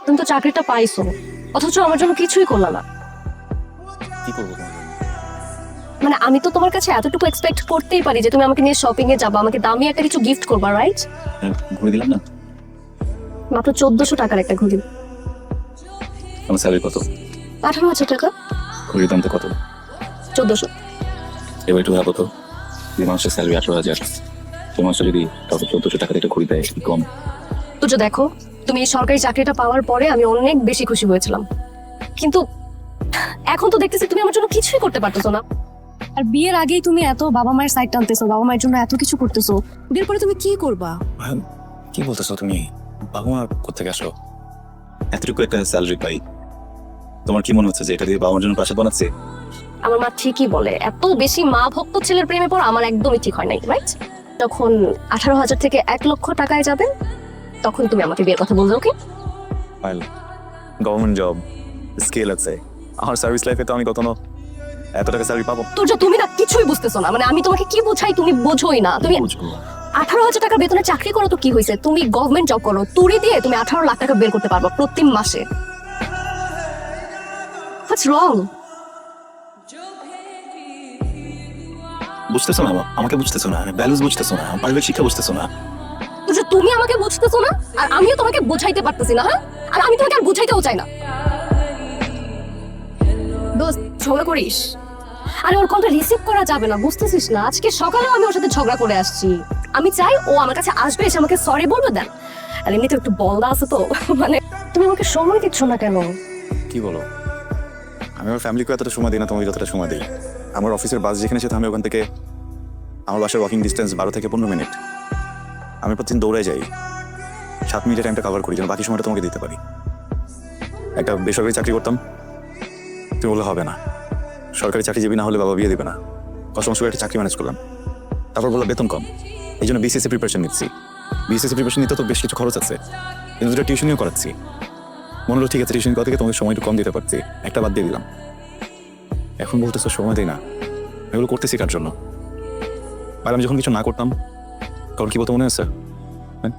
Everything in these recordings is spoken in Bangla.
তুমি তো চাকরিটা পাইছো, অথচ আমার জন্য কিছুই করলা না। কি করবো তোমার জন্য? মানে আমি তো তোমার কাছে এতটুকু এক্সপেক্ট করতেই পারি যে তুমি আমাকে নিয়ে শপিং এ যাবা, আমাকে দামি একটা কিছু গিফট করবা, রাইট? হ্যাঁ, ঘুরে দিলাম না। মাত্র 1400 টাকার একটা ঘড়ি। আমার স্যালারি কত? 18,000 টাকা। ঘুরির দাম তো কত? 1400। এবার একটু ভাবো তো, যে মানুষের স্যালারি 18,000, সেই মানুষটা যদি কাউকে 1400 টাকা দিয়ে একটা ঘুরি দেয়, কি কম? তো যে দেখো, তুমি এই সরকারি চাকরিটা পাওয়ার পরে আমি অনেক বেশি খুশি হয়েছিলাম, কিন্তু এখন তো দেখতেছি তুমি আমার জন্য কিছুই করতে পারতেছো না। আর বিয়ের আগেই তুমি এত বাবা মায়ের সাইড টানতেছো, বাবা মায়ের জন্য এত কিছু করতেছো, বিয়ের পরে তুমি কি করবা? কি বলতেছো তুমি? বাবা মা কোথেকে আসো? এতটুকু একটা স্যালারি পাই, তোমার কি মনে হচ্ছে যে এটা দিয়ে বাবা মার জন্য প্রাসাদ বানাচ্ছে? আমার মা ঠিকই বলে, এত বেশি মা ভক্ত ছেলের প্রেমে পড়া আমার একদমই ঠিক হয় নাই, রাইট? তখন 18,000 থেকে 1,00,000 টাকায় যাবে, তখন তুমি আমাকে বিয়ের কথা বলছো, ওকে? গভর্নমেন্ট জব, স্কেল আছে। আমার সার্ভিস লাইফে তো আমি কখনো এত টাকা স্যালারি পাবো? তোর যে তুমি না কিছুই বুঝতেছো না, মানে আমি তোমাকে কি বোঝাই তুমি বোঝোই না। তুমি বুঝবো। 18,000 টাকার বেতনে চাকরি করো তো কি হয়েছে, তুমি গভর্নমেন্ট জব করো, তুড়ি দিয়ে তুমি 18 লাখ টাকা বের করতে পারবে প্রতি মাসে। What's wrong? বুঝতেছো না আমাকে, বুঝতেছো না, ভ্যালুস বুঝতেছো না, পারিবারিক শিক্ষা বুঝতেছো না। তো যে তুমি আমাকে বুঝতেছো না, আর আমিও তোমাকে বোঝাইতে পারতেছি না, হ্যাঁ? আর আমি তোমাকে আর বুঝাইতেও চাই না। দোস্ত, ঝগড়া করিস? আরে ওর কলটা রিসিভ করা যাবে না, বুঝতেছিস না? আজকে সকালেও আমি ওর সাথে ঝগড়া করে আসছি। আমি চাই ও আমার কাছে আসবে, এসে আমাকে সরি বলবে দেন। আর এমনিতে একটু বলদা আছে তো, মানে তুমি আমাকে সময় দিচ্ছ না কেন? কি বলো? আমি আমার ফ্যামিলিকে এতটা সময় দিই না তোমাকে যতটা সময় দিই। আমার অফিসের বাস যেখানে সেটা আমি ওখান থেকে আমার বাসার ওয়াকিং ডিস্টেন্স 12 থেকে 15 মিনিট। আমি প্রতিদিন দৌড়ে যাই, 7 মিনিটের টাইমটা কভার করি যেন বাকি সময়টা তোমাকে দিতে পারি। একটা বেসরকারি চাকরি করতাম, তুমি বললে হবে না, সরকারি চাকরিজীবী না হলে বাবা বিয়ে দিবে না। কষ্ট করে একটা চাকরি ম্যানেজ করলাম, তারপর বললাম বেতন কম, এই জন্য বিসিএসসি প্রিপারেশন নিচ্ছি। বিসিএসসি প্রিপারেশন নিতে তো বেশ কিছু খরচ আছে, কিন্তু দুটো টিউশনিও করাচ্ছি। মনে হলো ঠিক আছে, টিউশন করা থেকে তোমাকে সময় একটু কম দিতে পারছি, একটা বাদ দিয়ে দিলাম। এখন বলতেছো সময় দিই না, এগুলো করতেছি কার জন্য? আর আমি যখন কিছু না করতাম তখন কি বলতো মনে আছে? হ্যাঁ?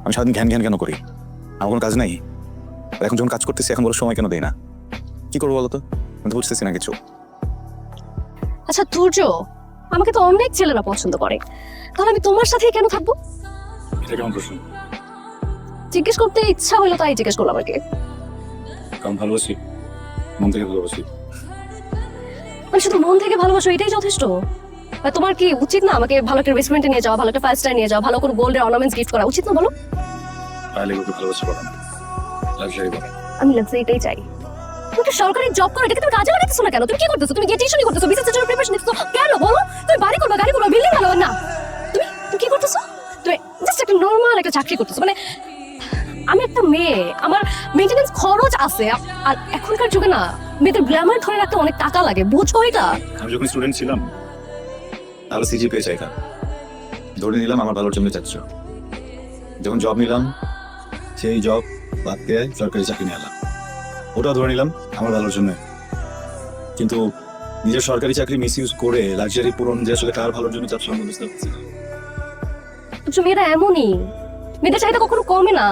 আমি সারাদিন ঘ্যান ঘ্যান কেন করি? আমার কোনো কাজ নাই? আর এখন যখন কাজ করতেছি এখন বলো সময় কেন দেই না? কি করবো বলো তো? আমি তো বুঝতেছি না কিছু। আচ্ছা তুর্য, আমাকে তো অনেক ছেলেরা পছন্দ করে, তাহলে আমি তোমার সাথেই কেন থাকবো? এটা কেমন প্রশ্ন? জিজ্ঞেস করতে ইচ্ছা হলো তাই জিজ্ঞেস করলাম আর কি। কারণ ভালোবাসি, মন থেকে ভালোবাসি। মানে শুধু মন থেকে ভালোবাসো এটাই যথেষ্ট? আর তোমার কি উচিত না আমাকে ভালো একটা রেস্টুরেন্টে নিয়ে যাওয়া, ভালো একটা 5 স্টার নিয়ে যাওয়া, ভালো কোনো গোল্ডের অর্নামেন্টস গিফট করা, উচিত না বলো? তাহলে ওকে ভালোবাসা পাবো না, লাক্সারি পাবো। আমি লাক্সারিটাই চাই। তুমি একটা সরকারি জব করো, এটাকে তুমি কাজে লাগাইতেছো না কেন? তুমি কি করতেছো? তুমি গিয়ে টিউশনই করতেছো, বিসিএস এর জন্য প্রিপারেশন নিতেছো কেন বলো? তুমি বাড়ি করবা, গাড়ি করবা, বিল্ডিং বানাবে না? তুমি তুমি কি করতেছো? তুমি জাস্ট একটা নরমাল একটা চাকরি করতেছো। মানে আমি একটা মেয়ে, আমার মেইনটেনেন্স খরচ আছে, আর এখনকার যুগে না মেয়েদের গ্ল্যামার ধরে রাখতে অনেক টাকা লাগে, বুঝো এটা? আমি যখন স্টুডেন্ট ছিলাম তাহলে সিজি পেয়ে চাইতাম, ধরে নিলাম আমার ভালোর জন্য চাচ্ছ। যখন জব নিলাম সেই জব বাদ দিয়ে সরকারি চাকরি নিয়ে এলাম, ওটাও ধরে নিলাম আমার ভালোর জন্য। কিন্তু নিজের সরকারি চাকরি মিস ইউজ করে লাক্সারি পূরণ যে আসলে কার ভালোর জন্য চাচ্ছ আমি বুঝতে পারছি না। বুঝছো, মেয়েরা এমনই, মেয়েদের চাহিদা কখনো কমে না,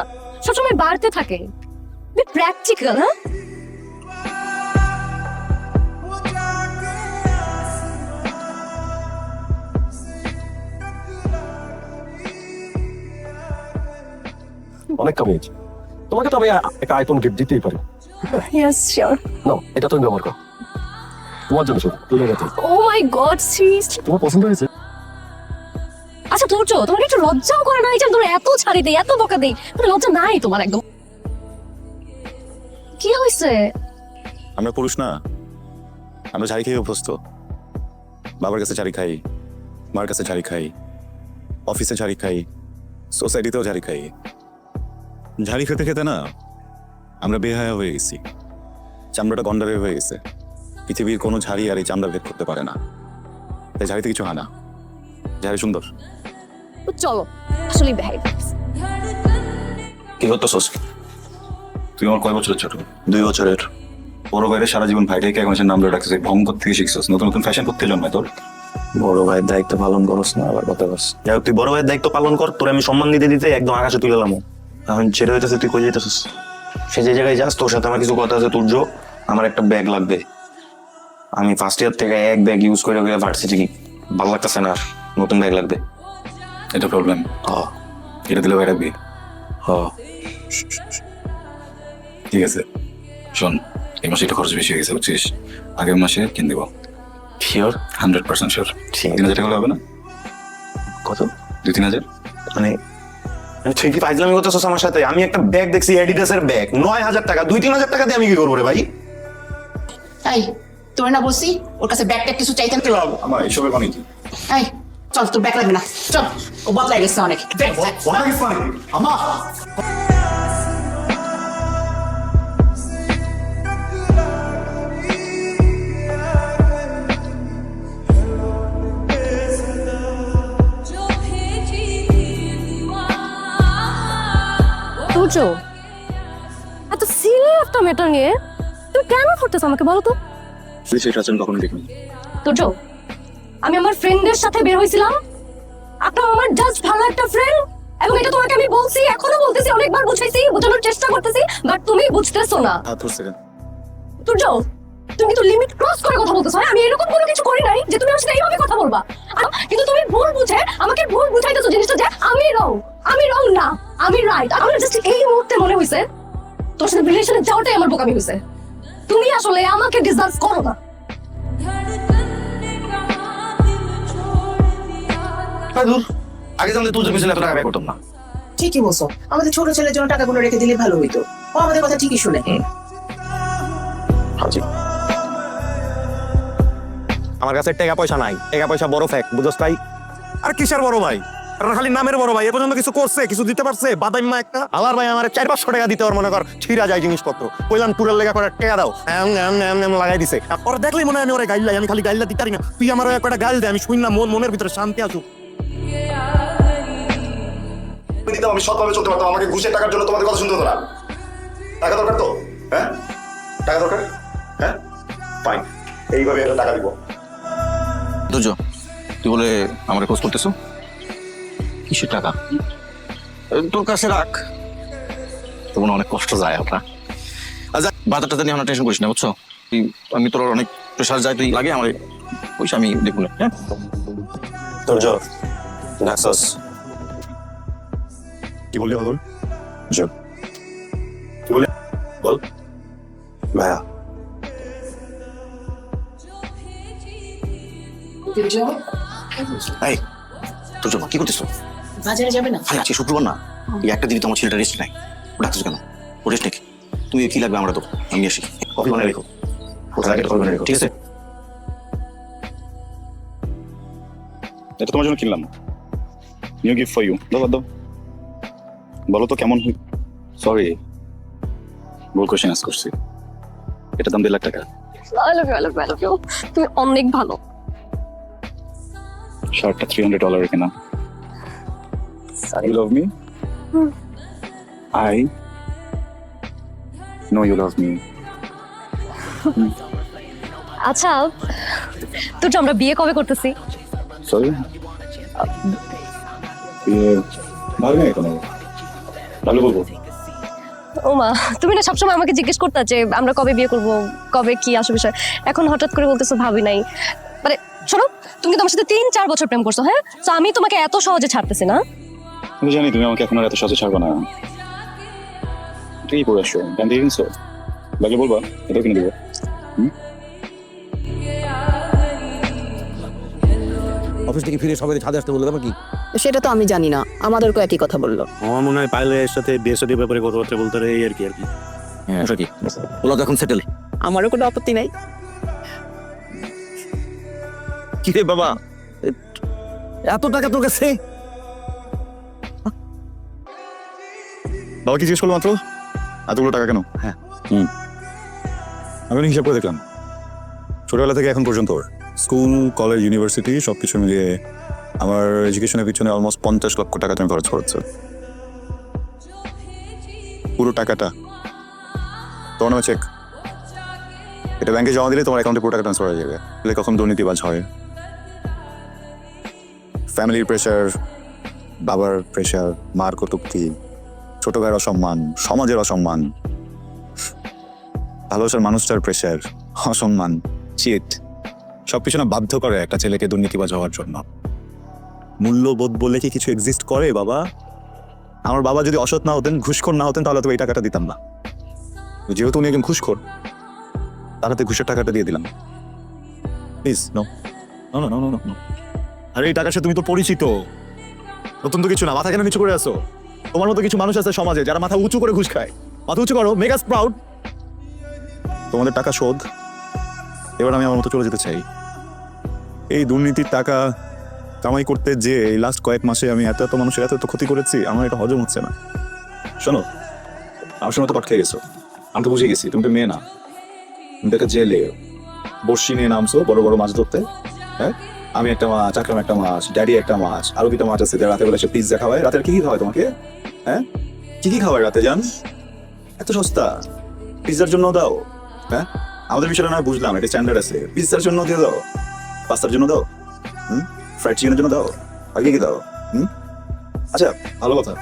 সবসময় বাড়তে থাকে। বি প্র্যাকটিক্যাল, হ্যাঁ? অনেক কামিয়েছি তোমাকে, তো আমি একটা আইফোন গিফট দিতেই পারি। Yes sure. নাও, এটা তুমি ব্যবহার করো, তোমার জন্য শুধু, তুমি ব্যবহার করো। ও মাই গড, সিরিয়াসলি? তোমার পছন্দ হয়েছে? আচ্ছা ধৈর্য, তোমার একটু লজ্জাও করে না এই যে আমি তোমার এত ছাড়ি দেই, এত বকা দেই, তোমার লজ্জা নাই তোমার একদম? কি হয়েছে? আমরা পুরুষ না, আমরা ঝাড়ি খেয়ে অভ্যস্ত। বাবার কাছে ঝাড়ি খাই, মার কাছে ঝাড়ি খাই, অফিসে ঝাড়ি খাই, সোসাইটিতেও ঝাড়ি খাই। ঝাড়ি খেতে খেতে না আমরা বেহায়া হয়ে গেছি, চামড়াটা গন্ডারে হয়ে গেছে। পৃথিবীর কোনো ঝাড়ি আর এই চামড়া ভেদ করতে পারে না, তাই ঝাড়িতে কিছু হয় না, ঝাড়ি সুন্দর। তো চলো আসলে বেহাই। কি হতো সোস? তুই আমার কয় বছরের ছোট? 2 বছরের। বড় ভাইয়ের সারা জীবন ভাইটাকে এখন নাম ধরে রাখছিস, ভয়ঙ্কর থেকে শিখছিস, নতুন নতুন ফ্যাশন করতে জন্মায় তোর। বড় ভাইয়ের দায়িত্ব পালন করস না, আবার কথা বলস। যাই হোক, তুই বড় ভাইয়ের দায়িত্ব পালন কর, তোর আমি সম্মান দিতে দিতে একদম আকাশে তুলে এলাম। এখন ছেড়ে হইতেছে, তুই কই যাইতেছিস? সে যে জায়গায় যাস তোর সাথে আমার কিছু কথা আছে তুর্য। আমার একটা ব্যাগ লাগবে। আমি ফার্স্ট ইয়ার থেকে এক ব্যাগ ইউজ করে ভার্সিটি ভালো লাগতেছে না, আর নতুন ব্যাগ লাগবে। এটা প্রবলেম। এটা দিলে ভাই রাখবি? ঠিক আছে, শোন, এই মাসে একটু খরচ বেশি হয়ে গেছে বুঝছিস, আগের মাসে কিনে দেবো। শিওর? 100% শিওর। ঠিক আছে। 3000 টাকা হলে হবে না? কত? 2-3 হাজার। মানে তুই কি ফাইজলামি করতেছস আমার সাথে? আমি একটা ব্যাগ দেখছি অ্যাডিডাসের ব্যাগ, 9000 টাকা। 2-3 হাজার টাকা দিয়ে আমি কি করবো রে ভাই? এই তোর না বলছি ওর কাছে ব্যাগ ট্যাগ কিছু চাইতেন? আমার এসবের মানে কি? এই চল, তোর ব্যাগ লাগবে না, চল, ও বদলাই গেছে অনেক। সূর্য, এত সিরিয়াস একটা ম্যাটার নিয়ে তুমি কেন করতেছো আমাকে বলো তো? শেষ আচরণ কখনো দেখিনি। সূর্য, আমি আমার ফ্রেন্ডের সাথে বের হয়েছিলাম, আপনার আমার জাস্ট ভালো একটা ফ্রেন্ড, এবং এটা তোমাকে আমি বলছি, এখনো বলতেছি, অনেকবার বুঝাইছি, বোঝানোর চেষ্টা করতেছি, বাট তুমি বুঝতেছো না। সূর্য, তুমি কিন্তু লিমিট ক্রস করে কথা বলতেছো। হ্যাঁ, আমি এরকম কোনো কিছু করি নাই যে তুমি আমার সাথে এইভাবে কথা বলবা, কিন্তু তুমি ভুল বুঝে আমাকে ভুল বুঝাইতেছো জিনিসটা যে আমি রং না, আমি রাইট। আমার জাস্ট এই মুহূর্তে মনে হইছে তোর সাথে রিলেশনে যাওয়াটাই আমার বোকামি হইছে। তুমি আসলে আমাকে ডিজার্ভ করো না। আগে জানলে তুই পিছনে এত টাকা ব্যয় করতাম না। ঠিকই বলছো, আমাদের ছোট ছেলের জন্য টাকাগুলো রেখে দিলে ভালো হইতো। ও আমাদের কথা ঠিকই শুনে। আমার কাছে টাকা পয়সা নাই, টাকা পয়সা বড় ফ্যাক্ট, বুঝছ তাই? আর কিসের বড় ভাই? কারণ খালি নামের বড় ভাই, এ পর্যন্ত কিছু করছে, কিছু দিতে পারছে? বাদাইম্মা একটা আলার ভাই আমার 400-500 টাকা দিতে ওর মনে কর ছিঁড়া যায় জিনিসপত্র। কইলাম টুরের লেগা করে টাকা দাও, লাগাই দিছে। ওরা দেখলেই মনে হয় আমি ওরা গাইলাই, আমি খালি গাইলা দিতারি না। তুই আমার একটা গাইল দে, আমি শুনলাম মনের ভিতরে শান্তি আসুক। আমি সৎভাবে চলতে পারতাম, আমাকে ঘুষের টাকার জন্য তোমাদের কথা শুনতে হতো না। টাকা দরকার তো? হ্যাঁ, টাকা দরকার। হ্যাঁ, ফাইন, এইভাবে একটা টাকা দিব। তুর্য, তুই বলে আমার খোঁজ করতেছো? কিসের টাকা? তোর কাছে রাখ, তোমার অনেক কষ্ট যায় আপনার। আচ্ছা, বাজারটা নিয়ে আমার টেনশন করিস না, বুঝছো? আমি তোর অনেক প্রেশার যায়, তুই লাগে আমার পয়সা আমি দেখবো না। হ্যাঁ, তুর্য ডাকছস? কি বললি বল? কি বলে? বল। ভাইয়া এই তুর্য কি করতেছো? বাজারে যাবে না? আরে আজকে শুক্রবার না, এই একটা দিনই তো আমার ছেলেটা রেস্ট নাই। ও ডাকতেছো কেন? ও রেস্ট নাকি? তুমি কি লাগবে আমরা তো আমি আসি, কফি বানিয়ে রেখো। কফি বানিয়ে রেখো, ঠিক আছে? এটা তোমার জন্য কিনলাম, নিউ গিফট ফর ইউ। দাও দাও, বলো তো কেমন? সরি, ভুল কোশ্চেন আস করছি। এটা দাম 1.5 লাখ টাকা। I love you, I love you, I love you. তুমি অনেক ভালো। শার্টটা $300 কেনা। You love me? I know you love me. আচ্ছা, তো আমরা বিয়ে কবে করতেছি? Sorry? ভালো নেই কোনো, ভালো বলবো। ও মা, তুমি না সবসময় আমাকে জিজ্ঞেস করতে যে আমরা কবে বিয়ে করব, কবে কি আসবে বিষয়, এখন হঠাৎ করে বলতেছো ভাবি নাই। মানে শোনো, তুমি তোমার সাথে 3-4 বছর প্রেম করছো, হ্যাঁ, তো আমি তোমাকে এত সহজে ছাড়তেছি না। আমি জানি তুমি আমাকে এখন আর এত সহজে ছাড়বে না। তুই পড়ে আসো, গান দিয়ে কিনছো, লাগে বলবা, এটাও কিনে দেবো। অফিস থেকে ফিরে সবাই ছাদে আসতে বললো, তারপর কি? সেটা তো আমি জানি না, আমাদেরকে একই কথা বললো। আমার মনে হয় পাইলের সাথে বিয়ে শাদীর ব্যাপারে কথাবার্তা বলতে রে, এই আর কি। হ্যাঁ কি ওলা তো এখন সেটেল। আমারও কোনো আপত্তি নাই। কি রে বাবা, এত টাকা তোর কাছে? বাবা কি জিজ্ঞেস করলো মাত্র? এতগুলো টাকা কেন? হ্যাঁ। আমি হিসাব করে দেখলাম, ছোটবেলা থেকে এখন পর্যন্ত স্কুল, কলেজ, ইউনিভার্সিটি সবকিছু মিলিয়ে আমার এডুকেশনের পিছনে অলমোস্ট 50 লক্ষ টাকা তুমি খরচ করেছো। পুরো টাকাটা তোমার নামে চেক, এটা ব্যাংকে জমা দিলে তোমার অ্যাকাউন্টে পুরো টাকা ট্রান্সফার হয়ে যাবে। কখন দুর্নীতিবাজ হয়, ফ্যামিলির প্রেশার, বাবার প্রেশার, মার কটূক্তি, ছোট ভাইয়ের অসম্মান, সমাজের অসম্মান, ভালোবাসার মানুষটার প্রেশার, অসম্মান, চিট সবকিছু না বাধ্য করে একটা ছেলেকে দুর্নীতিবাজ হওয়ার জন্য। মূল্যবোধ বলে কি কিছু এক্সিস্ট করে বাবা? আমার বাবা যদি অসৎ না হতেন, ঘুষখোর না হতেন, তাহলে তো এই টাকাটা দিতাম না। যেহেতু উনি একজন ঘুষখোর, তার হাতে ঘুষের টাকাটা দিয়ে দিলাম। Please no no no no no no. আরে এই টাকার সাথে তুমি তো পরিচিত, নতুন তো কিছু না। মাথা কেন নিচু করে আসো? তোমার মতো কিছু মানুষ আছে সমাজে যারা মাথা উঁচু করে ঘুষ খায়। মাথা উঁচু করো, মেক আস প্রাউড। তোমাদের টাকা শোধ, এবার আমি আমার মতো চলে যেতে চাই। এই দুর্নীতির টাকা কামাই করতে যে এই লাস্ট কয়েক মাসে আমি এত এত মানুষের এত এত ক্ষতি করেছি, আমার এটা হজম হচ্ছে না। শোনো, আমার সঙ্গে তো পাঠ খেয়ে গেছো, আমি তো বুঝে গেছি তুমি তো মেয়ে না। তুমি তো একটা জেলে বর্ষি নিয়ে নামছো বড় বড় মাছ ধরতে। হ্যাঁ, আমি একটা মাছ, আকরাম একটা মাছ, ড্যাডি একটা মাছ, আরো দুটো মাছ আছে যারা রাতে বেলা সে পিৎজা খাওয়ায়। রাতে কি কি খাওয়ায় তোমাকে? হ্যাঁ, কি কি খাওয়ায় রাতে জান? এত সস্তা পিৎজার জন্য দাও। হ্যাঁ, আমাদের বিষয়টা না বুঝলাম, এটা স্ট্যান্ডার্ড আছে। পিৎজার জন্য দিয়ে দাও, পাস্তার জন্য দাও, ফ্রাইড চিকেনের জন্য দাও, আগে কি দাও? আচ্ছা, ভালো কথা,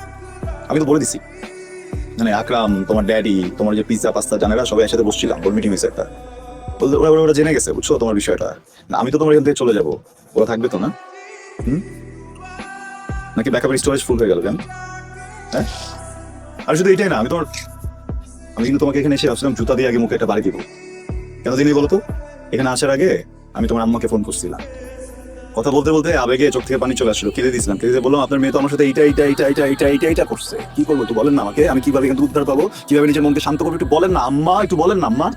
আমি তো বলে দিছি মানে আকরাম, তোমার ড্যাডি, তোমার যে পিৎজা পাস্তা জানেরা সবাই একসাথে বসছিলাম, ওর মিটিং হয়েছে একটা। ওরা জেনে গেছে, বুঝছো তোমার বিষয়টা। না আমি তো তোমার এখান থেকে চলে যাবো, ওরা থাকবে তো না? নাকি ব্যাকআপের স্টোরেজ ফুল হয়ে গেল কেন? হ্যাঁ, আর শুধু এটাই না, আমি কিন্তু তোমাকে এখানে এসে ভাবছিলাম জুতা দিয়ে আগে মুখে একটা বাড়ি দিব। কেন দিনই বলো তো? এখানে আসার আগে আমি তোমার আম্মাকে ফোন করছিলাম, কথা বলতে বলতে আবেগে চোখ থেকে পানি চলে আসলো, কেঁদে দিয়েছিলাম। কেঁদে বললাম আপনার মেয়ে তো আমার সাথে এইটা করছে, কি করবো একটু বলেন না আমাকে, আমি কিভাবে এখান থেকে উদ্ধার পাবো, কিভাবে নিজের মনকে শান্ত করবো একটু বলেন না আম্মা, একটু বলেন না আম্মা।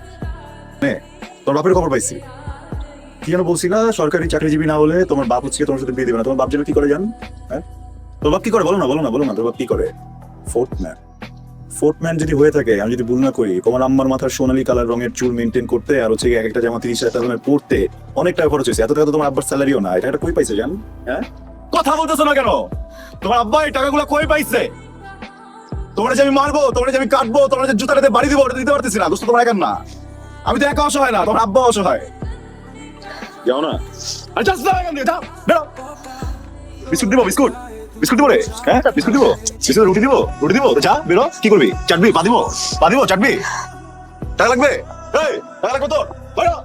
তোর বাপের খবর পাইছি, কি যেন বলছিলা, সরকারি চাকরিজীবী না হলে তোমার বাপ হচ্ছে তোমার সাথে বিয়ে দেবে না। তোমার বাপ যেন কি করে জান? হ্যাঁ, তোর বাপ কি করে বলো না, তোর বাপ কি করে? ফোর্থ ম্যান যদি হয়ে থাকে, আমি যদি ভুল না করি, তোমার আম্মার মাথার সোনালী কালার রঙের চুল মেনটেন করতে আর হচ্ছে এক একটা জামা 30,000 টাকা পড়তে অনেক টাকা খরচ হয়েছে। এত টাকা তো তোমার আব্বার স্যালারিও না। এটা কই পাইছে জান? হ্যাঁ, কথা বলতেছো না কেন? তোমার আব্বা এই টাকাগুলো কই পাইছে? তোমরা যে আমি মারবো, তোমরা যে আমি কাটবো, তোমরা যে জুতাটাতে বাড়ি দিব, ওটা দিতে পারতেছি না। দোস্ত তোমার একা না, আমি তো একা অসহায় না, তোমার আব্বা অসহায়। যাও না, আরে জাস্ট দাও এখান থেকে, যাও বেরো। বিস্কুট দিব রে। হ্যাঁ, বিস্কুট দিব, রুটি দিব। যা বেরো, কি করবি? চাটবি, পা দিব চাটবি। টাকা লাগবে? এই টাকা লাগবে তোর, বেরো।